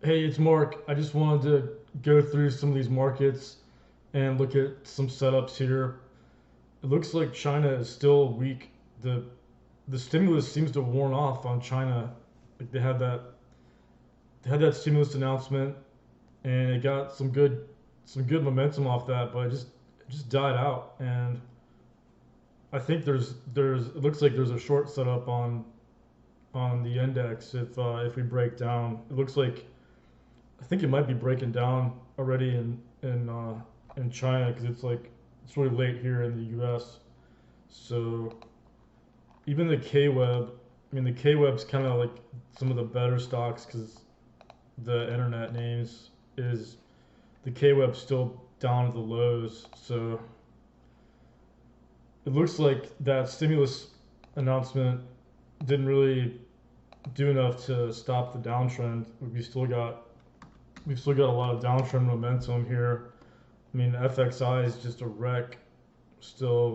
Hey, it's Mark. I just wanted to go through some of these markets and look at some setups here. It looks like China is still weak. The stimulus seems to have worn off on China. Like they had that stimulus announcement and it got some good momentum off that, but it just died out. And I think there's it looks like there's a short setup on the index if we break down. It looks like I think it might be breaking down already in China because it's really late here in the U.S. So even the K-Web, I mean the K-Web's kind of like some of the better stocks because the internet names is the K-Web's still down at the lows. So it looks like that stimulus announcement didn't really do enough to stop the downtrend. We've still got a lot of downtrend momentum here. I mean, FXI is just a wreck. Still,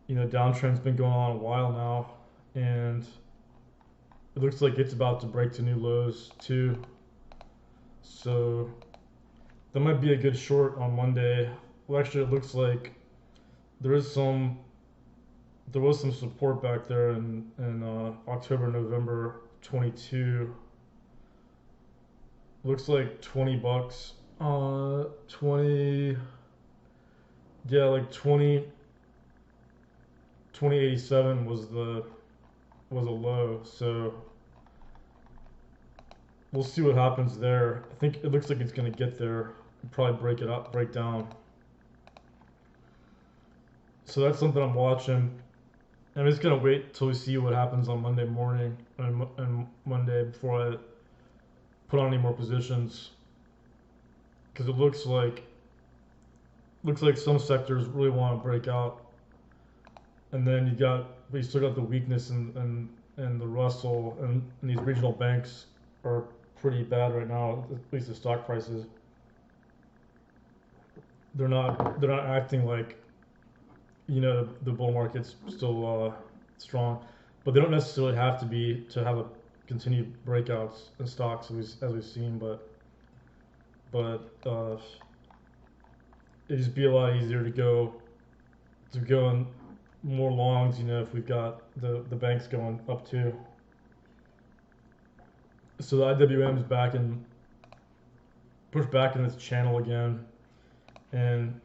downtrend's been going on a while now, and it looks like it's about to break to new lows too. So that might be a good short on Monday. Well, actually, it looks like there is some there was some support back there in October, November 22. Looks like 20 bucks. 20, yeah, like 2087 was a low. So we'll see what happens there. I think it looks like it's gonna get there. Probably break down. So that's something I'm watching. I'm just gonna wait till we see what happens on Monday morning and Monday before I put on any more positions because it looks like some sectors really want to break out, and then you still got the weakness in the Russell and these regional banks are pretty bad right now. At least the stock prices, they're not acting like the bull market's still strong, but they don't necessarily have to be to have a continued breakouts in stocks as we've seen, but it'd just be a lot easier to go in more longs, if we've got the banks going up too. So the IWM's back and pushed back in this channel again, and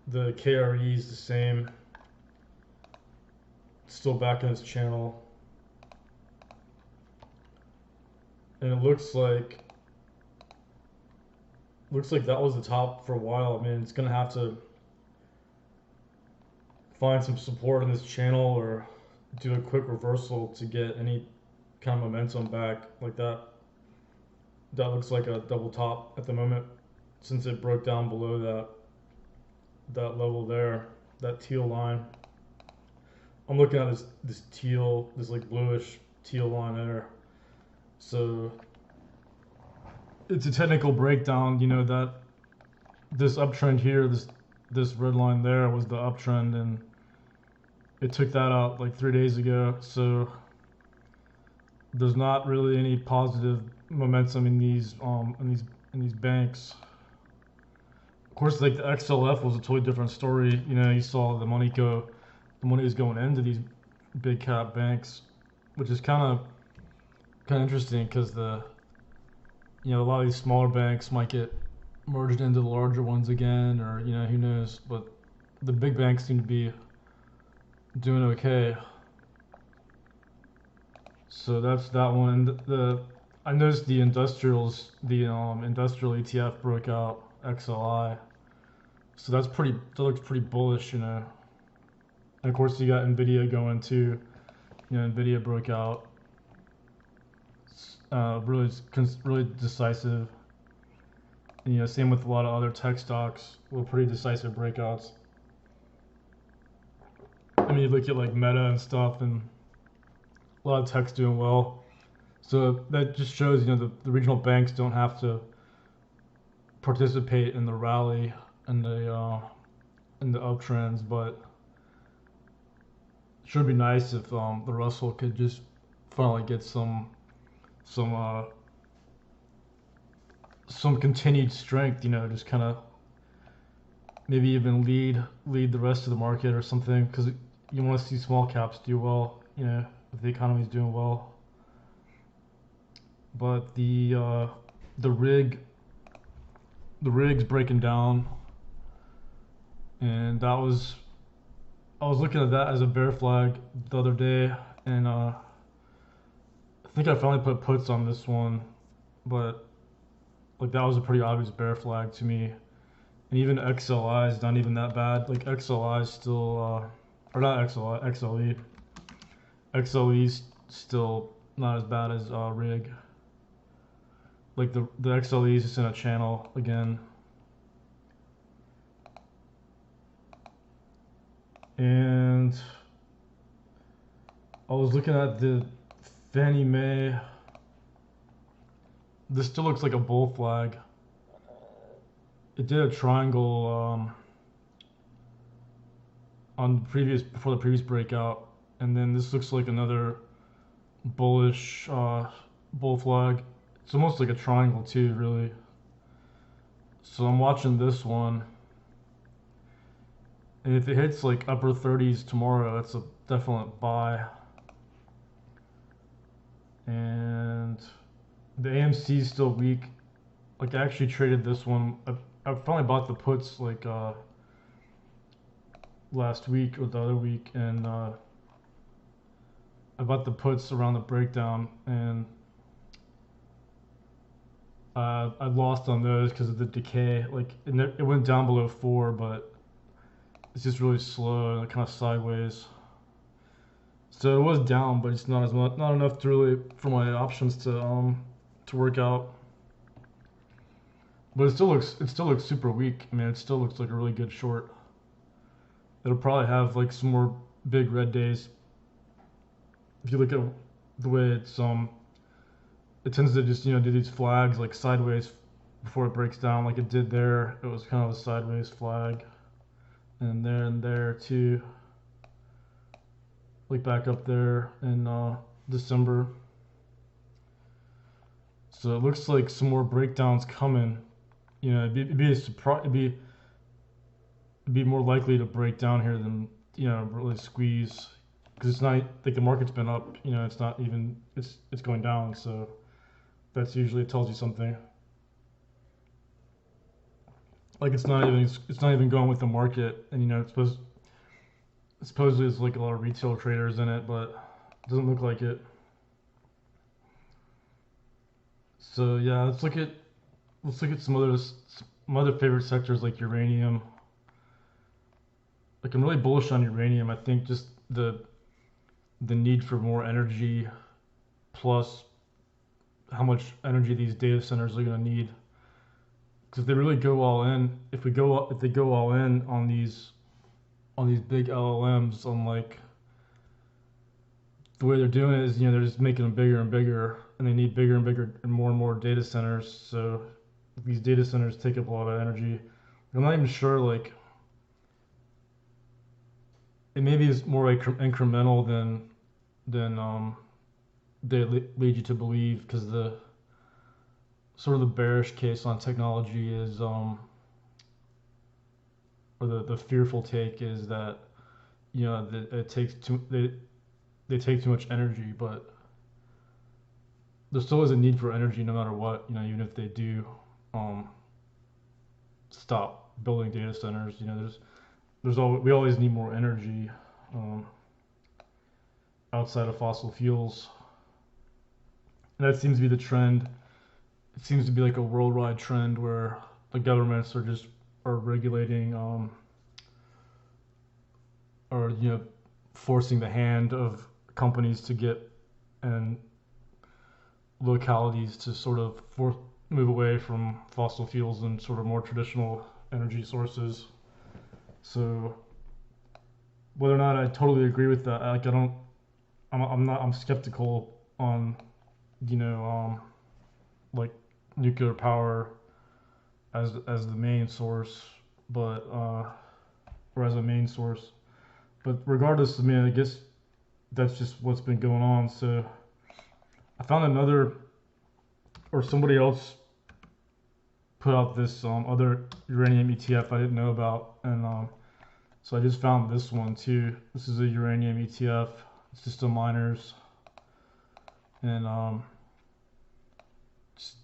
the KRE is the same, still back in its channel, and it looks like that was the top for a while. I mean, it's gonna have to find some support in this channel or do a quick reversal to get any kind of momentum back like that. That looks like a double top at the moment since it broke down below that level there, that teal line. I'm looking at this like bluish teal line there. So it's a technical breakdown, that this uptrend here, this red line there was the uptrend, and it took that out like 3 days ago. So there's not really any positive momentum in these banks. Of course, like the XLF was a totally different story. You saw the money was going into these big cap banks, which is kind of interesting because a lot of these smaller banks might get merged into the larger ones again, or who knows. But the big banks seem to be doing okay. So that's that one. I noticed the industrial ETF broke out XLI. So that looks pretty bullish, And of course you got Nvidia going too. Nvidia broke out. Really decisive. And, same with a lot of other tech stocks. Were pretty decisive breakouts. I mean, you look at like Meta and stuff, and a lot of tech's doing well. So that just shows, the regional banks don't have to participate in the rally and the uptrends, but it should be nice if the Russell could just finally get some some continued strength, just kind of maybe even lead the rest of the market or something, because you want to see small caps do well, if the economy is doing well. But the rig's breaking down, and I was looking at that as a bear flag the other day, and I think I finally put puts on this one, but like that was a pretty obvious bear flag to me. And even XLI is not even that bad. Like XLI is still, or not XLI, XLE. XLE's still not as bad as RIG. Like the XLE is just in a channel again. And I was looking at the FNMA. This still looks like a bull flag. It did a triangle before the previous breakout, and then this looks like another bullish bull flag. It's almost like a triangle too, really. So I'm watching this one, and if it hits like upper 30s tomorrow, it's a definite buy. And the AMC is still weak. Like I actually traded this one. I finally bought the puts like last week or the other week, and I bought the puts around the breakdown, and I lost on those because of the decay. Like it went down below 4, but it's just really slow and kind of sideways. So it was down, but it's not enough to really for my options to work out. But it still looks super weak. I mean, it still looks like a really good short. It'll probably have like some more big red days. If you look at the way it tends to just do these flags like sideways before it breaks down, like it did there. It was kind of a sideways flag, and there too. Like back up there in December. So it looks like some more breakdowns coming. It'd be a surprise. It'd be more likely to break down here than really squeeze, because it's not like the market's been up. It's not even it's going down. So that's usually tells you something. Like it's not even going with the market, and supposedly there's like a lot of retail traders in it, but it doesn't look like it. So yeah, let's look at some other favorite sectors like uranium. Like I'm really bullish on uranium. I think just the need for more energy, plus how much energy these data centers are going to need. Because if they really go all in, if they go all in on these big LLMs, on like the way they're doing it is, they're just making them bigger and bigger, and they need bigger and bigger and more data centers. So these data centers take up a lot of energy. I'm not even sure, like, it maybe is more like incremental than they lead you to believe, because the sort of the bearish case on technology is or the fearful take is that that it takes they take too much energy, but there still is a need for energy no matter what, even if they do stop building data centers. We always need more energy outside of fossil fuels, and that seems to be the trend. It seems to be like a worldwide trend where the governments are regulating or forcing the hand of companies to get, and localities to sort of move away from fossil fuels and sort of more traditional energy sources. So whether or not I totally agree with that, like I'm skeptical on like nuclear power as the main source, but or as a main source. But regardless, I mean, I guess that's just what's been going on. So I found somebody else put out this other uranium ETF I didn't know about, and so I just found this one too. This is a uranium ETF. It's just a miners, and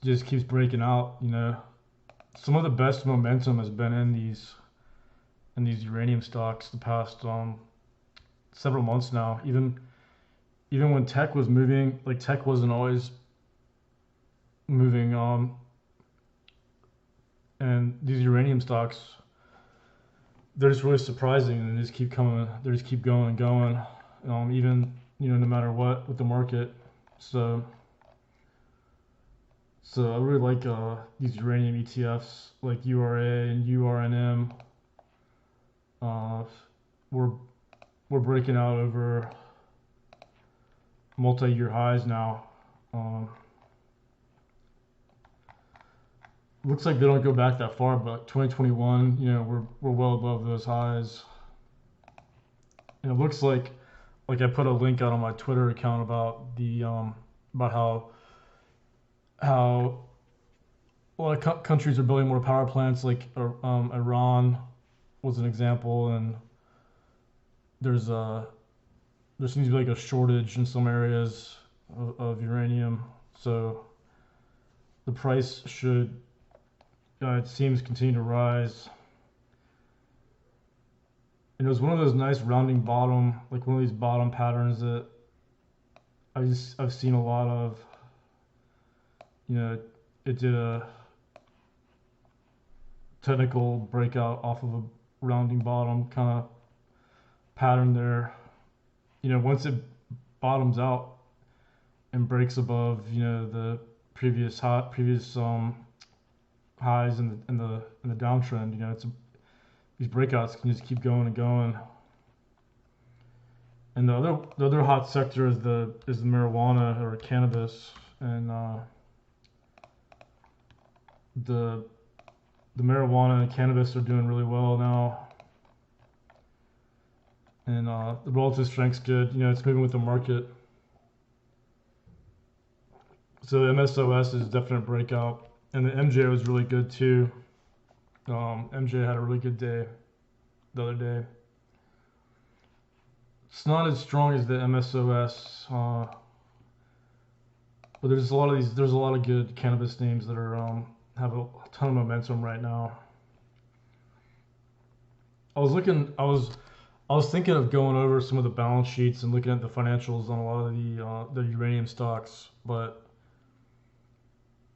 just keeps breaking out. You know, some of the best momentum has been in these uranium stocks the past several months now. Even when tech was moving, like tech wasn't always moving, and these uranium stocks, they're just really surprising, and they just keep coming. They just keep going and going, even no matter what with the market. So I really like these uranium ETFs like URA and URNM. We're breaking out over multi-year highs now. Looks like they don't go back that far, but 2021, we're well above those highs. And it looks like I put a link out on my Twitter account about the about how a lot of countries are building more power plants, like Iran was an example, and there seems to be like a shortage in some areas of uranium, so the price should, it seems, continue to rise. And it was one of those nice rounding bottom, like one of these bottom patterns that I've seen a lot of. It did a technical breakout off of a rounding bottom kind of pattern there. Once it bottoms out and breaks above, the previous highs in the downtrend, these breakouts can just keep going and going. And the other hot sector is the marijuana or cannabis, and the marijuana and cannabis are doing really well now, and the relative strength's good. It's moving with the market. So the MSOS is a definite breakout, and the MJ was really good too. MJ had a really good day the other day. It's not as strong as the MSOS, but there's a lot of good cannabis names that are have a ton of momentum right now. I was thinking of going over some of the balance sheets and looking at the financials on a lot of the uranium stocks, but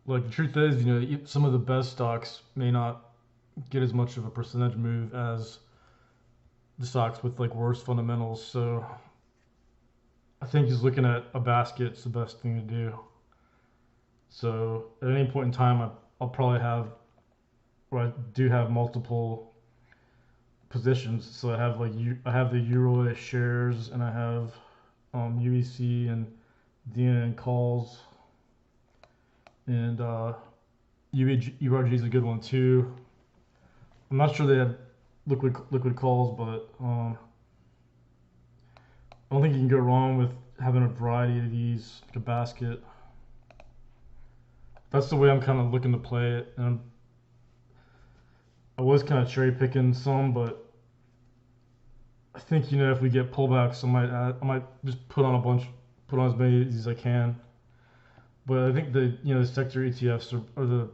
like the truth is, some of the best stocks may not get as much of a percentage move as the stocks with like worse fundamentals. So I think just looking at a basket is the best thing to do. So at any point in time, I'll probably have, or I do have, multiple positions. So I have the Euro shares, and I have UEC and DNN calls, and URG is a good one too. I'm not sure they had liquid calls, but I don't think you can go wrong with having a variety of these, like a basket. That's the way I'm kind of looking to play it, and I was kind of cherry picking some, but I think if we get pullbacks, I might just put on as many as I can. But I think the sector ETFs or the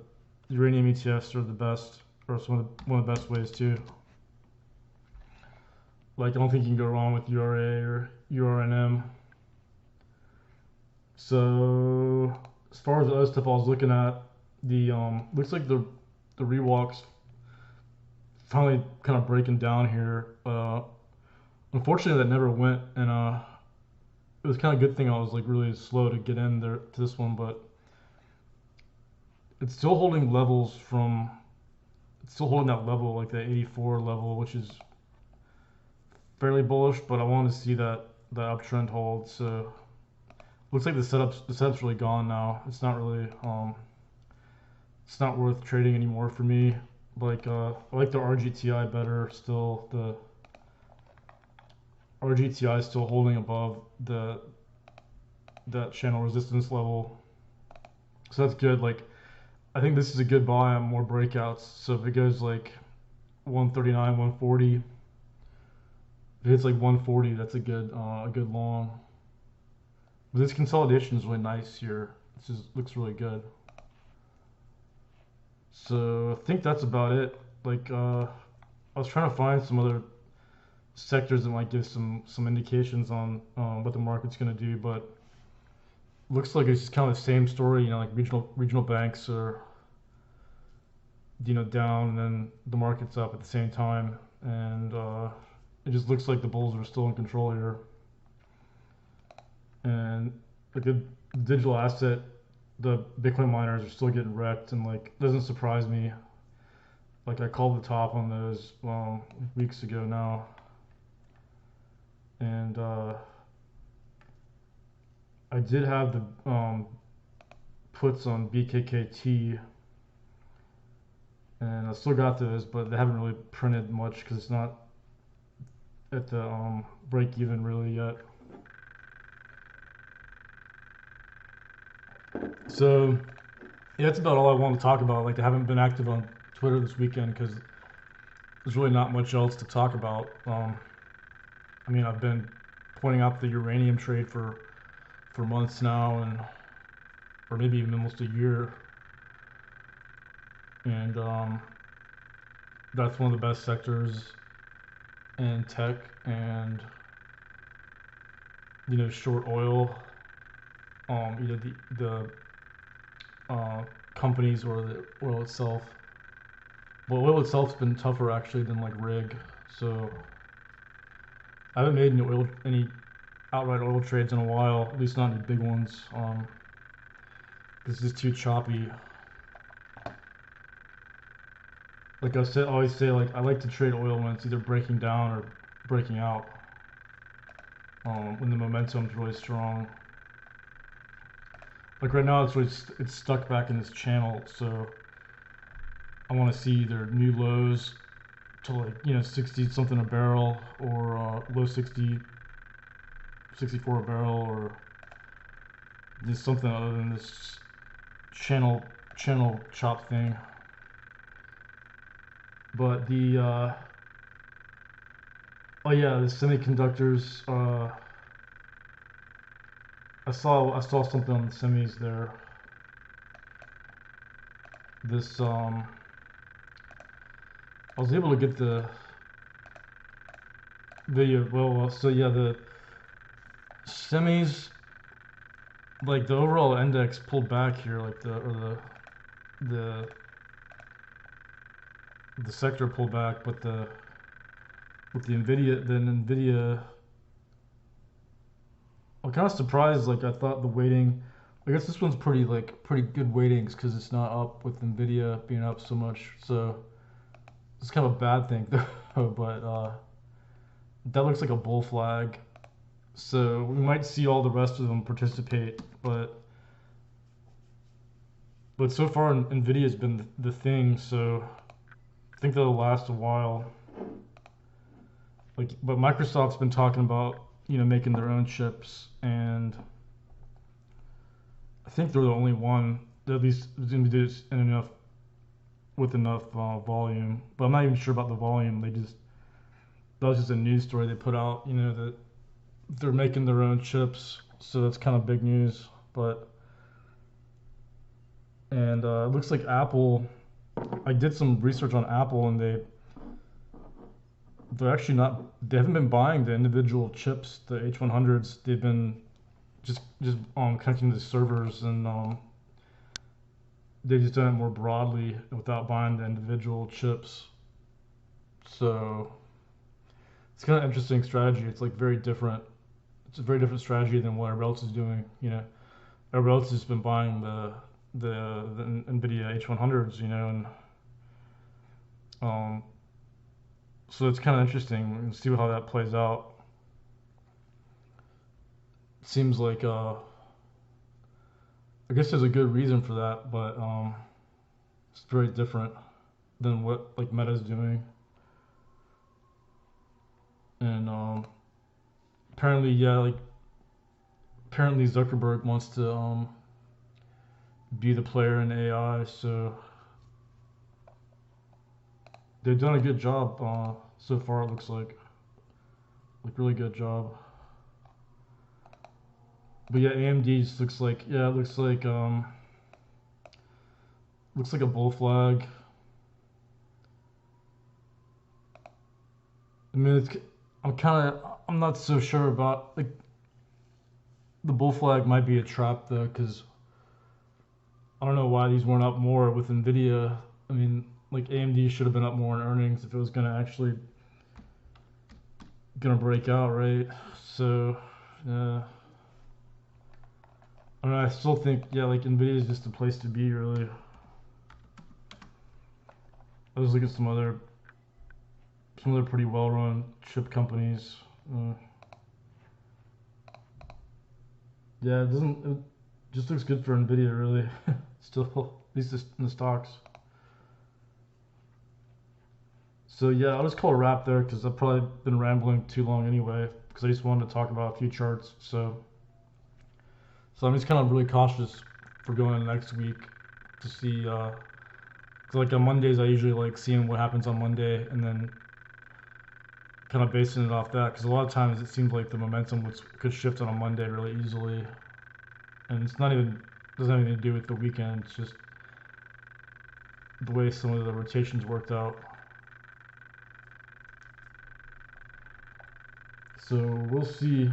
uranium ETFs are the best, or one of the best ways too. Like, I don't think you can go wrong with URA or URNM. So as far as the other stuff I was looking at, the looks like the rewalks finally kind of breaking down here. Unfortunately, that never went, and it was kind of a good thing I was like really slow to get in there to this one, but it's still holding levels it's still holding that level, like the 84 level, which is fairly bullish, but I wanted to see that uptrend hold. So looks like the setup's really gone now. It's not really it's not worth trading anymore for me. Like I like the RGTI better still. The RGTI is still holding above that channel resistance level, so that's good. Like, I think this is a good buy on more breakouts. So if it goes like 139, 140, if it hits like 140, that's a good long. But this consolidation is really nice here. This looks really good. So I think that's about it. Like I was trying to find some other sectors that might give some indications on what the market's going to do, but looks like it's just kind of the same story. You know, like regional banks are down, and then the market's up at the same time, and it just looks like the bulls are still in control here. And like the digital asset, the Bitcoin miners are still getting wrecked, and like it doesn't surprise me. Like I called the top on those weeks ago now, and I did have the puts on BKKT, and I still got those, but they haven't really printed much because it's not at the break even really yet. So yeah, that's about all I want to talk about. Like I haven't been active on Twitter this weekend because there's really not much else to talk about. I mean, I've been pointing out the uranium trade for months now, and or maybe even almost a year, and that's one of the best sectors in tech, and short oil, either the companies or the oil itself. Well, oil itself's been tougher actually than like RIG, so I haven't made any outright oil trades in a while, at least not any big ones. This is too choppy. Like I always say, like I like to trade oil when it's either breaking down or breaking out. When the momentum's really strong. Like right now, it's stuck back in this channel, so I want to see either new lows to like 60 something a barrel, or low 60, 64 a barrel, or just something other than this channel chop thing. But the oh yeah, the semiconductors. I saw something on the semis there. This I was able to get the video. Well, so yeah, the semis, like the overall index pulled back here, like the sector pulled back, but with the Nvidia, I'm kind of surprised. Like I thought the weighting, I guess this one's pretty good weightings because it's not up with Nvidia being up so much. So it's kind of a bad thing though. But that looks like a bull flag. So we might see all the rest of them participate, but so far Nvidia's been the thing. So I think that'll last a while. Like, but Microsoft's been talking about making their own chips, and I think they're the only one that at least is going to do this with enough volume. But I'm not even sure about the volume. That was just a news story they put out. That they're making their own chips, so that's kind of big news. But and it looks like Apple. I did some research on Apple, and they're actually not. They haven't been buying the individual chips, the H100s. They've been just connecting to servers, and they've just done it more broadly without buying the individual chips. So it's kind of an interesting strategy. It's like very different. It's a very different strategy than what everybody else is doing. Everybody else has been buying the Nvidia H100s, and so it's kind of interesting. We'll see how that plays out. It seems like I guess there's a good reason for that, but it's very different than what like Meta's doing. And apparently Zuckerberg wants to be the player in AI. So they've done a good job so far. It looks like really good job. But yeah, AMD just looks like it looks like a bull flag. I mean, I'm not so sure about like the bull flag might be a trap though, because I don't know why these weren't up more with Nvidia. I mean, like AMD should have been up more in earnings if it was gonna break out, right? So, yeah. I mean, I still think, yeah, like Nvidia is just the place to be, really. I was looking at some other pretty well-run chip companies. Yeah, it just looks good for Nvidia, really. Still, at least in the stocks. So yeah, I'll just call a wrap there because I've probably been rambling too long anyway. Because I just wanted to talk about a few charts. So I'm just kind of really cautious for going next week to see. Cause like on Mondays, I usually like seeing what happens on Monday and then kind of basing it off that. Because a lot of times it seems like the momentum could shift on a Monday really easily, and it's not even doesn't have anything to do with the weekend. It's just the way some of the rotations worked out. So we'll see.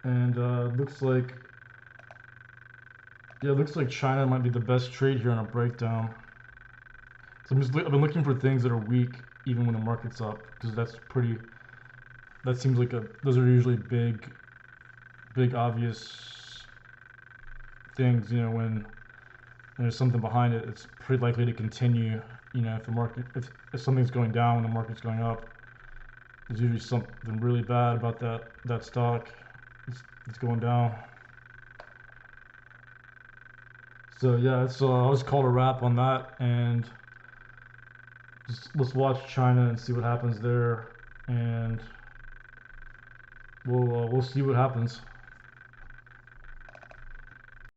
And looks like China might be the best trade here on a breakdown. So I've been looking for things that are weak even when the market's up, because that seems like those are usually big obvious things. You know, when there's something behind it, it's pretty likely to continue. You know, if something's going down when the market's going up, there's usually something really bad about that stock. It's going down. So yeah, I'll just call it a wrap on that, and let's watch China and see what happens there, and we'll see what happens.